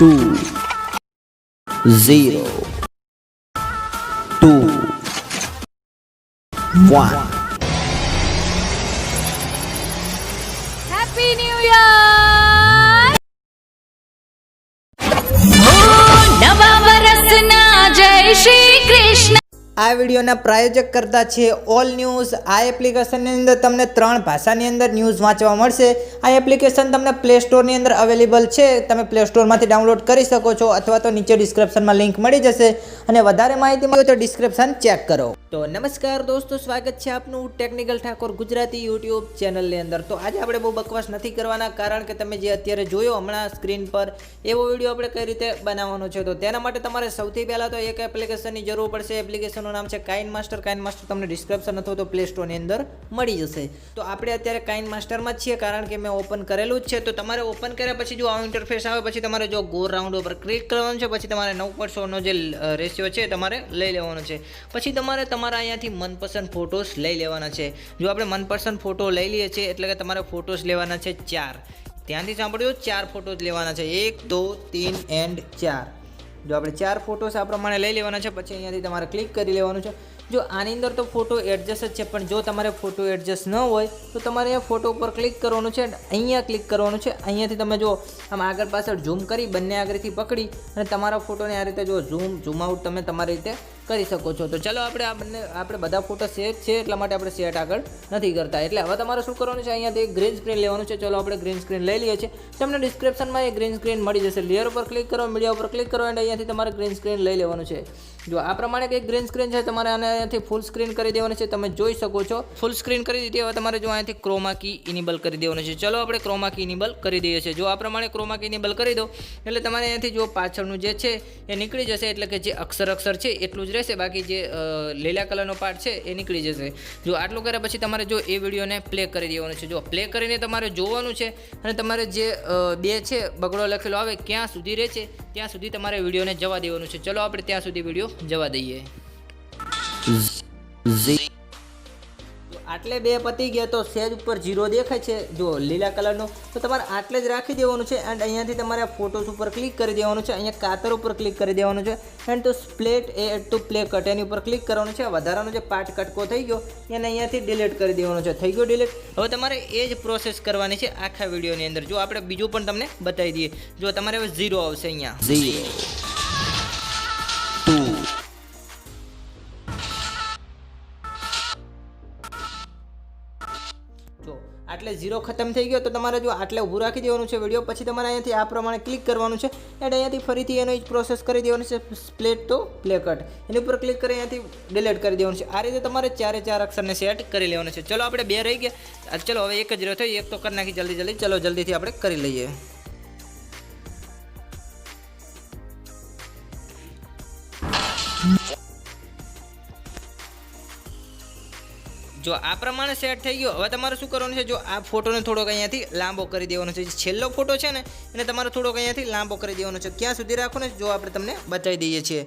2 0 2 1 happy new year નવા વર્ષના જય શ્રી કૃષ્ણ। આ વિડીયોના પ્રાયોજક કરતા છે ઓલ ન્યૂઝ। આ એપ્લિકેશનની અંદર તમને 3 ભાષાની અંદર ન્યૂઝ વાંચવા મળશે। આ એપ્લિકેશન તમને પ્લે સ્ટોરની અંદર અવેલેબલ છે, તમે પ્લે સ્ટોરમાંથી ડાઉનલોડ કરી શકો છો અથવા તો નીચે ડિસ્ક્રિપ્શનમાં લિંક મળી જશે અને વધારે માહિતી મળે તો ડિસ્ક્રિપ્શન ચેક કરો। તો નમસ્કાર દોસ્તો, સ્વાગત છે આપનું ટેકનિકલ ઠાકોર ગુજરાતી યુટ્યુબ ચેનલની અંદર। તો આજે આપણે બહુ બકવાસ નથી કરવાના, કારણ કે તમે જે અત્યારે જોયો હમણાં સ્ક્રીન પર એવો વિડીયો આપણે કઈ રીતે બનાવવાનો છે, તો તેના માટે તમારે સૌથી પહેલાં તો એક એપ્લિકેશનની જરૂર પડશે। એપ્લિકેશનનું નામ છે કાઇન માસ્ટર। કાઇન માસ્ટર તમને ડિસ્ક્રિપ્શન અથવા તો પ્લે સ્ટોરની અંદર મળી જશે। તો આપણે અત્યારે કાઇન માસ્ટરમાં જ છીએ, કારણ કે મેં ઓપન કરેલું જ છે। તો તમારે ઓપન કર્યા પછી જો આવો ઇન્ટરફેસ આવે પછી તમારે જો ગો રાઉન્ડ ઉપર ક્લિક કરવાનું છે, પછી તમારે 9% જે રેશિયો છે તમારે લઈ લેવાનો છે। પછી તમારે તમારા અહીંયાથી મનપસંદ ફોટોસ લઈ લેવાના છે। જો આપણે મનપસંદ ફોટો લઈ લઈએ છીએ એટલે કે તમારે ફોટોસ લેવાના છે 4। ત્યાંથી સાંભળ્યો 4 ફોટોસ લેવાના છે, 1 2 3 એન્ડ 4। જો આપણે 4 ફોટોસ આ પ્રમાણે લઈ લેવાના છે, પછી અહીંયાથી તમારે ક્લિક કરી લેવાનું છે। જો આની અંદર તો ફોટો એડજસ્ટ જ છે, પણ જો તમારે ફોટો એડજસ્ટ ન હોય તો તમારે અહીંયા ફોટો ઉપર ક્લિક કરવાનું છે, અહીંયા ક્લિક કરવાનું છે। અહીંયાથી તમે જો આમ આગળ પાછળ ઝૂમ કરી બંને આગળથી પકડી અને તમારા ફોટોને આ રીતે જો ઝૂમ આઉટ તમે તમારી રીતે કરી શકો છો। તો ચલો આપણે બધા ફોટો સેટ છે એટલા માટે આપણે સેટ આગળ નથી કરતા। એટલે હવે તમારે શું કરવાનું છે, અહીંયાથી ગ્રીન સ્ક્રીન લેવાનું છે। ચલો આપણે ગ્રીન સ્ક્રીન લઈ લઈએ છીએ। તમને ડિસ્ક્રિપ્શનમાં એ ગ્રીન સ્ક્રીન મળી જશે। લેયર ઉપર ક્લિક કરો, મીડિયા ઉપર ક્લિક કરો અને અહીંયાથી તમારે ગ્રીન સ્ક્રીન લઈ લેવાનું છે। જો આ પ્રમાણે કંઈક ગ્રીન સ્ક્રીન છે, તમારે આને અહીંયાથી ફૂલ સ્ક્રીન કરી દેવાની છે। તમે જોઈ શકો છો ફૂલ સ્ક્રીન કરી દીધી। હવે તમારે જો અહીંયાથી ક્રોમા કી ઇનેબલ કરી દેવાનું છે। ચલો આપણે ક્રોમા કી ઇનેબલ કરી દઈએ છીએ। જો આ પ્રમાણે ક્રોમા કી ઇનેબલ કરી દો એટલે તમારે અહીંયાથી જો પાછળનું જે છે એ નીકળી જશે, એટલે કે જે અક્ષર છે એટલું જ રહેશે, બાકી જે લીલા કલરનો પાર્ટ છે એ નીકળી જશે। જો આટલું કર્યા પછી તમારે જો એ વિડીયોને પ્લે કરી દેવાનું છે। જો પ્લે કરીને તમારે જોવાનું છે અને તમારે જે 2 છે બગડો લખેલો આવે ક્યાં સુધી રહે છે ત્યાં સુધી તમારે વિડીયોને જવા દેવાનું છે। ચલો આપણે ત્યાં સુધી વિડીયો જવા દઈએ। આટલે 2 પતી ગયા તો સેજ ઉપર 0 દેખાય છે જો લીલા કલરનો, તો તમારે આટલે જ રાખી દેવાનું છે એન્ડ અહીંયાથી તમારે આ ફોટોસ ઉપર ક્લિક કરી દેવાનું છે। અહીંયા કાતર ઉપર ક્લિક કરી દેવાનું છે એન્ડ તો સ્પ્લેટ એડ ટુ પ્લે કટ એની ઉપર ક્લિક કરવાનું છે। વધારાનો જે પાર્ટ કટકો થઈ ગયો એને અહીંયાથી ડિલીટ કરી દેવાનો છે। થઈ ગયો ડિલીટ। હવે તમારે એ જ પ્રોસેસ કરવાની છે આખા વિડીયોની અંદર। જો આપણે બીજું પણ તમને બતાવી દઈએ। જો તમારે હવે 0 આવશે, અહીંયા 0 2 આટલે 0 ખતમ થઈ ગયો તો તમારે જો આટલે ઊભું રાખી દેવાનું છે વિડીયો। પછી તમારે અહીંયાથી આ પ્રમાણે ક્લિક કરવાનું છે એન્ડ અહીંયાથી ફરીથી એનો જ પ્રોસેસ કરી દેવાનું છે, સ્પ્લિટ ટુ પ્લે કટ એની ઉપર ક્લિક કરી અહીંયાથી ડિલીટ કરી દેવાનું છે। આ રીતે તમારે 4 અક્ષરને સેટ કરી લેવાનું છે। ચલો આપણે 2 રહી ગયા, ચલો હવે 1 જ રહ્યો થઈ, એક તો કરી નાખી જલ્દી। ચલો જલ્દીથી આપણે કરી લઈએ। જો આ પ્રમાણે સેટ થઈ ગયો, હવે તમારે શું કરવાનું છે, જો આ ફોટોને થોડોક અહીંયાથી લાંબો કરી દેવાનો છે। છેલ્લો ફોટો છે ને એને તમારે થોડોક અહીંયાથી લાંબો કરી દેવાનો છે। ક્યાં સુધી રાખો ને જો આપણે તમને બતાવી દઈએ છીએ।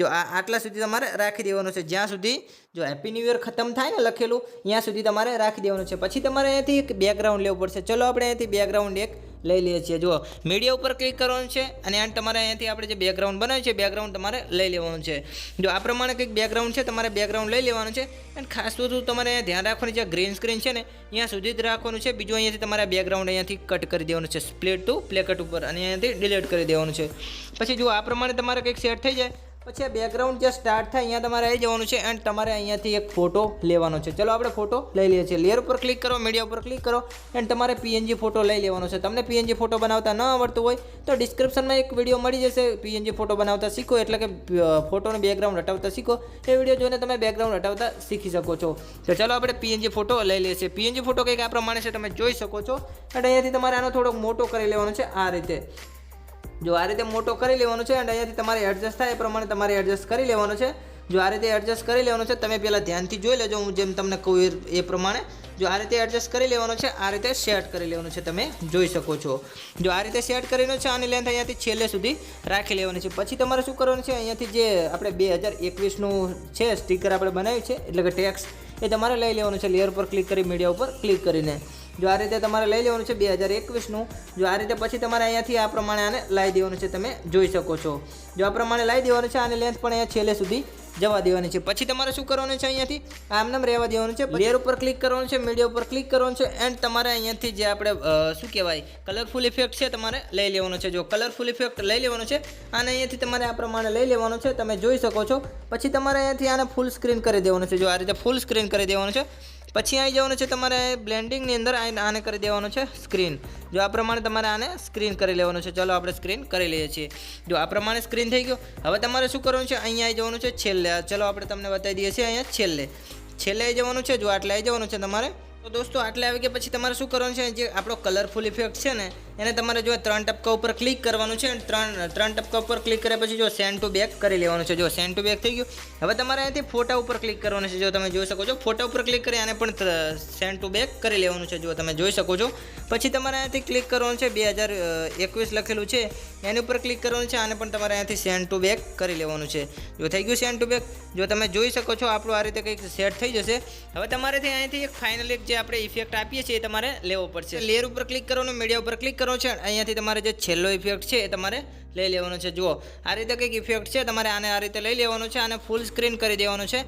જો આટલા સુધી તમારે રાખી દેવાનું છે, જ્યાં સુધી જો હેપી ન્યૂ યર ખતમ થાય ને લખેલું ત્યાં સુધી તમારે રાખી દેવાનું છે। પછી તમારે અહીંયાથી એક બેકગ્રાઉન્ડ લેવું પડશે। ચલો આપણે અહીંયાથી બેકગ્રાઉન્ડ એક લઈ લઈએ છીએ। જો મીડિયા ઉપર ક્લિક કરવાનું છે અને તમારે અહીંયાથી આપણે જે બેકગ્રાઉન્ડ બનાવ્યું છે બેકગ્રાઉન્ડ તમારે લઈ લેવાનું છે। જો આ પ્રમાણે કંઈક બેકગ્રાઉન્ડ છે, તમારે બેકગ્રાઉન્ડ લઈ લેવાનું છે અને ખાસ વસ્તુ તમારે ધ્યાન રાખવાની છે, ગ્રીન સ્ક્રીન છે ને અહીંયા સુધી જ રાખવાનું છે। બીજું અહીંયાથી તમારે બેકગ્રાઉન્ડ અહીંયાથી કટ કરી દેવાનું છે, સ્પ્લિટ ટુ પ્લે કટ ઉપર, અને અહીંયાથી ડિલીટ કરી દેવાનું છે। પછી જો આ પ્રમાણે તમારે કંઈક સેટ થઈ જાય પછી આ બેકગ્રાઉન્ડ જે સ્ટાર્ટ થાય અહીંયા તમારે આવી જવાનું છે એન્ડ તમારે અહીંયાથી એક ફોટો લેવાનો છે। ચલો આપણે ફોટો લઈ લઈએ છીએ। લેયર ઉપર ક્લિક કરો, મીડિયા ઉપર ક્લિક કરો એન્ડ તમારે પીએનજી ફોટો લઈ લેવાનો છે। તમને પીએનજી ફોટો બનાવતા ન આવડતું હોય તો ડિસ્ક્રિપ્શનમાં એક વિડીયો મળી જશે, પીએનજી ફોટો બનાવતા શીખો, એટલે કે ફોટોનું બેકગ્રાઉન્ડ હટાવતા શીખો। એ વિડીયો જોઈને તમે બેકગ્રાઉન્ડ હટાવતા શીખી શકો છો। તો ચલો આપણે પીએનજી ફોટો લઈ લઈએ છીએ। પીએનજી ફોટો કંઈક આ પ્રમાણે છે, તમે જોઈ શકો છો એન્ડ અહીંયાથી તમારે આનો થોડોક મોટો કરી લેવાનો છે આ રીતે। જો આ રીતે મોટો કરી લેવાનો છે અને અહીંયાથી તમારે એડજસ્ટ થાય એ પ્રમાણે તમારે એડજસ્ટ કરી લેવાનો છે। જો આ રીતે એડજસ્ટ કરી લેવાનો છે, તમે પહેલાં ધ્યાનથી જોઈ લેજો, હું જેમ તમને કહું એ પ્રમાણે જો આ રીતે એડજસ્ટ કરી લેવાનો છે, આ રીતે સેટ કરી લેવાનું છે, તમે જોઈ શકો છો। જો આ રીતે સેટ કરીને છે આની લેન્થ અહીંયાથી છેલ્લે સુધી રાખી લેવાની છે। પછી તમારે શું કરવાનું છે, અહીંયાથી જે આપણે 2021નું છે સ્ટીકર આપણે બનાવ્યું છે એટલે કે ટેક્સ એ તમારે લઈ લેવાનું છે। લેયર પર ક્લિક કરી, મીડિયા ઉપર ક્લિક કરીને જો આ રીતે તમારે લઈ લેવાનું છે 2021નું. જો આ રીતે પછી તમારે અહીંયાથી આ પ્રમાણે આને લાવી દેવાનું છે, તમે જોઈ શકો છો. જો આ પ્રમાણે લાવી દેવાનું છે, આની લેન્થ પણ અહીંયા છેલ્લે સુધી જવા દેવાની છે. પછી તમારે શું કરવાનું છે, અહીંયાથી આમનામ રહેવા દેવાનું છે. લેયર ઉપર ક્લિક કરવાનું છે, મીડિયા ઉપર ક્લિક કરવાનું છે, એન્ડ તમારે અહીંયાથી જે આપણે શું કહેવાય કલરફુલ ઇફેક્ટ છે તમારે લઈ લેવાનો છે. જો કલરફુલ ઇફેક્ટ લઈ લેવાનો છે અને અહીંયાથી તમારે આ પ્રમાણે લઈ લેવાનો છે, તમે જોઈ શકો છો. પછી તમારે અહીંયાથી આને ફૂલ સ્ક્રીન કરી દેવાનું છે. જો આ રીતે ફૂલ સ્ક્રીન કરી દેવાનું છે. પછી આવી જવાનું છે તમારે બ્લેન્ડિંગની અંદર આને કરી દેવાનું છે સ્ક્રીન. જો આ પ્રમાણે તમારે આને સ્ક્રીન કરી લેવાનું છે. ચલો આપણે સ્ક્રીન કરી લઈએ છીએ. જો આ પ્રમાણે સ્ક્રીન થઈ ગયો. હવે તમારે શું કરવાનું છે, અહીંયા આવી જવાનું છે છેલ્લે. ચલો આપણે તમને બતાવી દઈએ છીએ અહીંયા છેલ્લે આવી જવાનું છે. જો આટલે આવી જવાનું છે તમારે. તો દોસ્તો આટલે આવી ગયા પછી તમારે શું કરવાનું છે, જે આપણો કલરફુલ ઇફેક્ટ છે ને એને તમારે જો 3 ટપકા ઉપર ક્લિક કરવાનું છે. ત્રણ ટપકા ઉપર ક્લિક કર્યા પછી જો સેન્ડ ટુ બેક કરી લેવાનું છે. જો સેન્ડ ટુ બેક થઈ ગયું. હવે તમારે અહીંથી ફોટા ઉપર ક્લિક કરવાનું છે. જો તમે જોઈ શકો છો ફોટા ઉપર ક્લિક કરી આને પણ સેન્ડ ટુ બેક કરી લેવાનું છે. જો તમે જોઈ શકો છો. પછી તમારે અહીંયાથી ક્લિક કરવાનું છે, 2021 લખેલું છે એની ઉપર ક્લિક કરવાનું છે. આને પણ તમારે અહીંયાથી સેન્ડ ટુ બેક કરી લેવાનું છે. જો થઈ ગયું સેન્ડ ટુ બેક. જો તમે જોઈ શકો છો આપણું આ રીતે કંઈક સેટ થઈ જશે. હવે તમારેથી અહીંયાથી એક ફાઇનલ એક જે આપણે ઇફેક્ટ આપીએ છીએ એ તમારે લેવો પડશે. લેયર ઉપર ક્લિક કરવાનું, મીડિયા ઉપર ક્લિક કરવાનું છે. અહીંયાથી તમારે જે છેલ્લો ઇફેક્ટ છે એ તમારે લઈ લેવાનો છે. જુઓ આ રીતે કંઈક ઇફેક્ટ છે, તમારે આને આ રીતે લઈ લેવાનું છે. આને ફૂલ સ્ક્રીન કરી દેવાનું છે.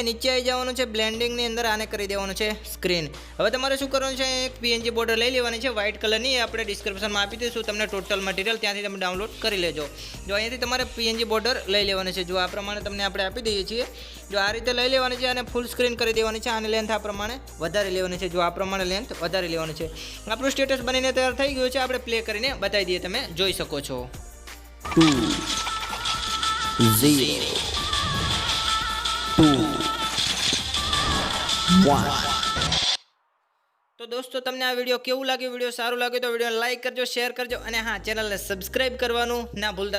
નીચે આવી જવાનું છે બ્લેન્ડિંગની અંદર, આને કરી દેવાનું છે સ્ક્રીન. હવે તમારે શું કરવાનું છે, એક પીએનજી બોર્ડર લઈ લેવાની છે વ્હાઇટ કલરની. એ આપણે ડિસ્ક્રિપ્શનમાં આપી દઈશું તમને ટોટલ મટીરિયલ, ત્યાંથી તમે ડાઉનલોડ કરી લેજો. જો અહીંયાથી તમારે પીએનજી બોર્ડર લઈ લેવાની છે. જો આ પ્રમાણે તમને આપણે આપી દઈએ છીએ. જો આ રીતે લઈ લેવાની છે અને ફૂલ સ્ક્રીન કરી દેવાની છે. આની લેન્થ આ પ્રમાણે વધારી લેવાની છે. જો આ પ્રમાણે લેન્થ વધારી લેવાની છે. આપણું સ્ટેટસ બનીને તૈયાર થઈ ગયું છે. આપણે પ્લે કરીને બતાવી દઈએ, તમે જોઈ શકો છો. 2 0 2 1. તો દોસ્તો તમને આ વિડીયો કેવું લાગ્યું? વિડીયો સારું લાગ્યું તો વિડીયોને લાઈક કરજો, શેર કરજો અને હા, ચેનલને સબસ્ક્રાઈબ કરવાનું ના ભૂલતા.